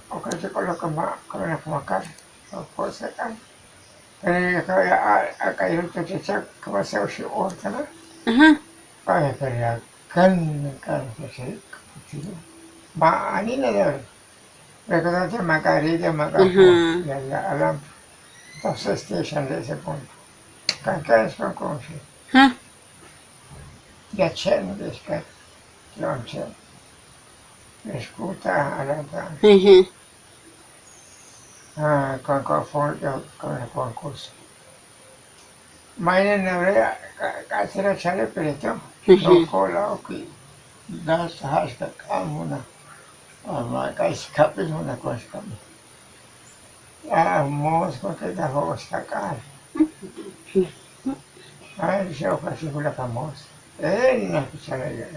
Okay, kalau kena makan, puasa kan. Kaya kayo to cek kumasa si orta na. Aha. Kaya kan kasi ani na daw. Recuerdo que Macarita, Macapua, y alam, entonces station de ese punto. Canca es con consi. Ha? Ya chen, desca, non chen. Escuta, alanta, con conforto, con el concurso. Maine navre, casera chale perito, no cola o qui, das hasca camuna, ma cais capis una cosa. Mos, porque da hosta cara. Ay, yo casi fue la famosa. Él no escuchaba ya.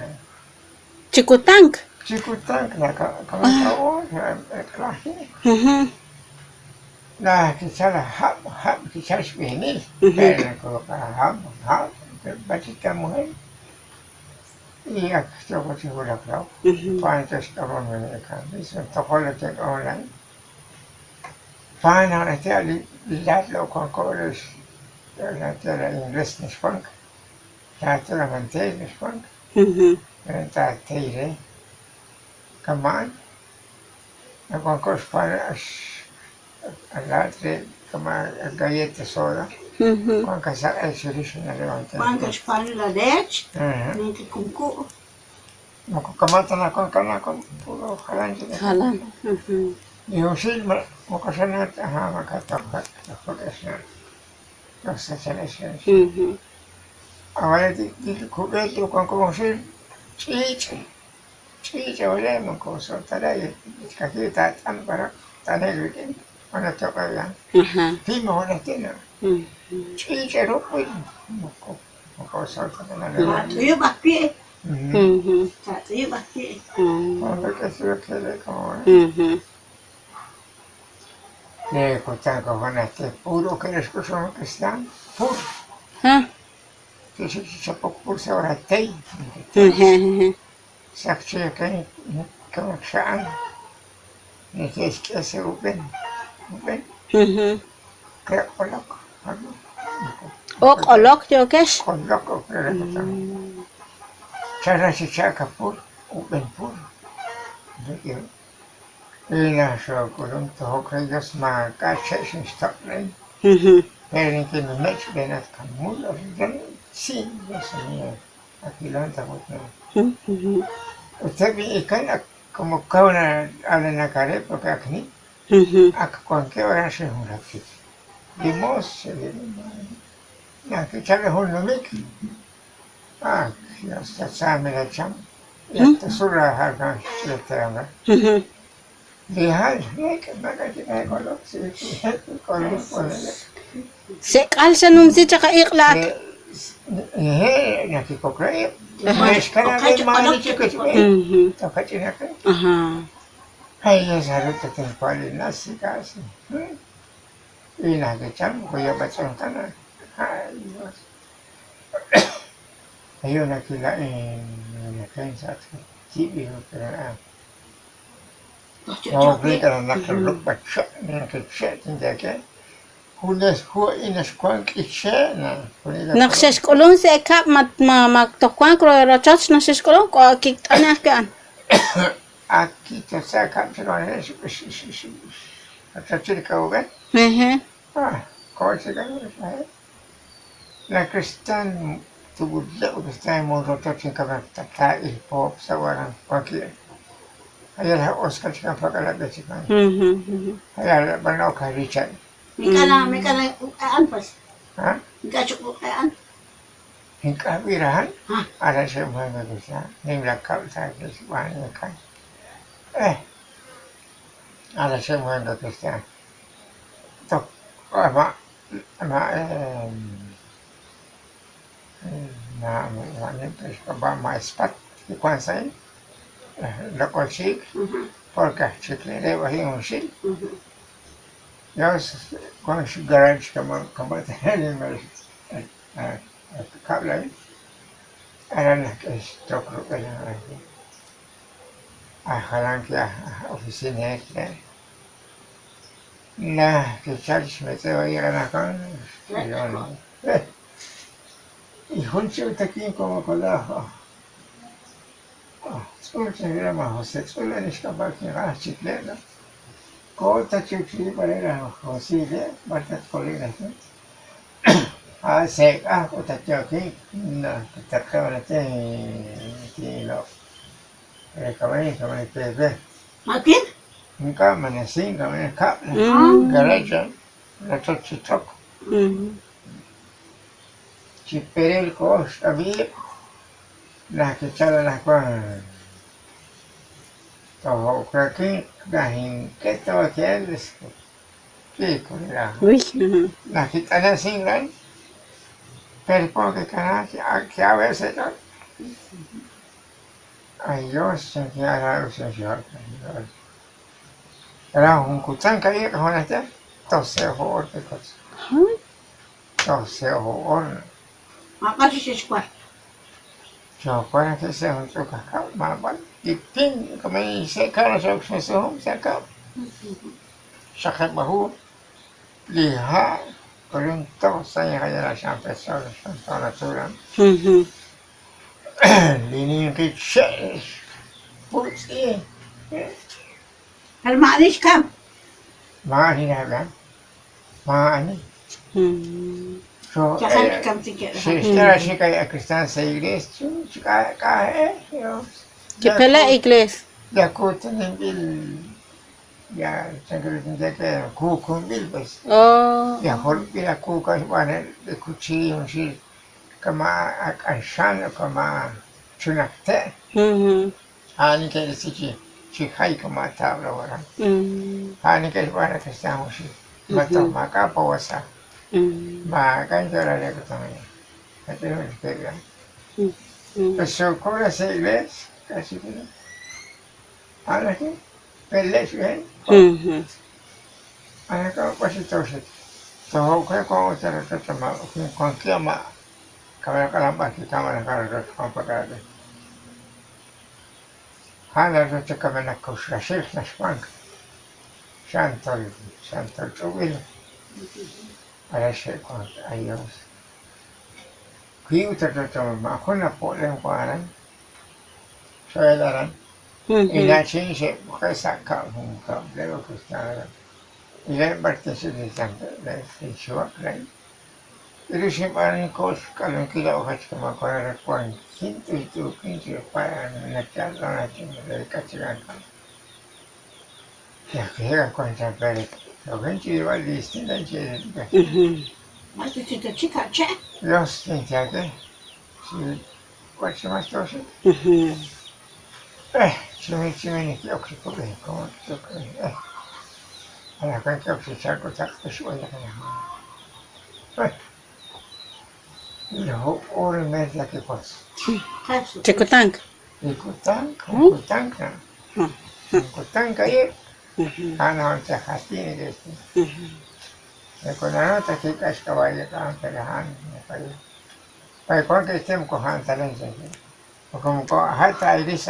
Chikutank. Chikutank na kamataon, klase. Na kisala hap kisala spinil. Kaya ko ka hap, batita mo ay. Iyak ko siguro ko. Pantas ka mo na ka. Bisan tokola tek online. Pana na tiya lilatlo con coles. Na tiya English ni spunk. Na tiya mantay ni spunk. Ta teire. Kaman. Na con cos para all'altre come gallette soda. Con casa si riesce a levantare. Quando spari la dec, neanche con cu. Ma con kamata na con puro halange. Halan. Yung silma, mo kasi na makatapat. Nakapagkasya. Nasa siya. Awala di kubeto con sil. Chicha wala mo ko. So talaga, kakita tan para tanay din. Ano to kaya? Di mo natin na. Chicha ro po. Mo sa na Ma io bacchie. Io bacchie. Ano kasi kaya ko. Ne contan con este puro que les puso un cristiano, puro. Que se puse ahora tei. Sakche que como shaan. Ne que es que se uben. Que olok. Ok, olok Jokesh. Olok pero que Chara si chaka pur, uben pur. Ina so kulung to kayos ma kache sin stop rin. Pero que no me ven a camulo, sí, yo sabía, aquí lo han tapado. Usted vi que como que una habla en la cara, porque aquí, a cualquier hora se un ratito. Dimos, se ve, ya que chale un nomik. Ya está, sabe la cham. Ya está sura harga, se te anda. Dihal, que me cae que color, sí, color, Se kalsa nung si tsaka iklat. nakikokraya. Mas ka na may mga chikot-chikot. Tapos ka. Ay, sarap natin pali na si kasi. Inagacham, kuya batsang tanan. Ayos. Ayun, nakilain. Nakain sa atin. Sibi mo ka na. Okay ka na nakalok pa siya. Nakikisya, hindi ka. Hunas ko inas kwank itse na. Nakses kolon se kap magtokwan kro rachats nakses kolon ko kikta na kan. Aquí te saca pero es hasta cerca hogar. ¿Cómo se llama? La cristal tu lo que está en mundo sin cambiar tata el pop sawaran cualquier. Allá la Oscar chica para la chica. Allá la banoka Richard. May ka na anpas. Ha? May ka an. Hingga birahan. Ada semua yang bisa. Ini belakang saya kesukaan kan. Ada semua yang bisa. Tok ama ma spat ikuan saya. Lokal sik. Porque chicle bahi un sik. Ya con su garage como tener cable era la que esto creo que halan que oficina que Charles me te va a llegar acá. Y junto aquí como codajo. Scusa, grama, José, solo eres capaz de ganar chicleta. Cota chuchi para ir a José, Marta Colina. Se, cota chuchi, no, te acabo de tener, lo, recabé, como el pepe. Makin? Nunca amanecí, como el cap, garaja, la chochichoco. Chipere el coche, había, la que echaba las cosas. Todo aquí, gahin, que todo que es, que colera. Uy. La gitana sin gran, pero porque que a veces no. Ay Dios, se queda la señor. Era un cuchán que había con este, tose horror de cosas. Tose horror. Makasih si squat. Yo para que se un cacao, más vale. Y pin, como dice, cara, se acaba. Saca bajo, lija, con un tosse y hay la champesa, la chula. Lini que che, putzi. Hal maalis kam. Mahina kan, mahani. So, Jahan kam tiket. si estera chica ya que están se iglesia, chica cae, yo. Que pela inglês. Ya kutin bil, ya sangkutin que kukun bil pues. Oh. Ya hol bila kukas wana de kuchillo si, kama akshan kama chunakte. Hani que decir si hay como tabla ahora. Hani que wana que estamos si, mato maka pawasa. Maka yo la le también. Este es el pega. Pues ¿cómo se iglesia? Casi que. Ahora sí, peleas bien. Ahora como pues entonces, todo que como se retoma, con qué ama, cámara calamba que cámara cara con pagada. Ahora no te cámara cosa, sí las bank. Santo chubil. Ahora se con ayos. Kiu te retoma, con la polen guaran. Soy la ran. Y la chinche, porque saca un cabrero que está. Y la invertirse de tanto, de fichua, right? Pero siempre hay cosas que la hoja que me acuerdo con quinto y tu quinto para una charla, una chinga de cachiganta. Ya que llega con esa pere, lo que lleva el distinto de Mati tita chika che. los tintiates, si, ¿cuál se más tose? Si me ni quiero que come, como que a la cuenta que se saco que se vaya a la no, ora media que pasa. Kasu. Checotang. Y kutanka ahí, no te jastine de esto. Y con la nota que es caballo, que la han, para cualquier tiempo, han talento. O como hasta iris,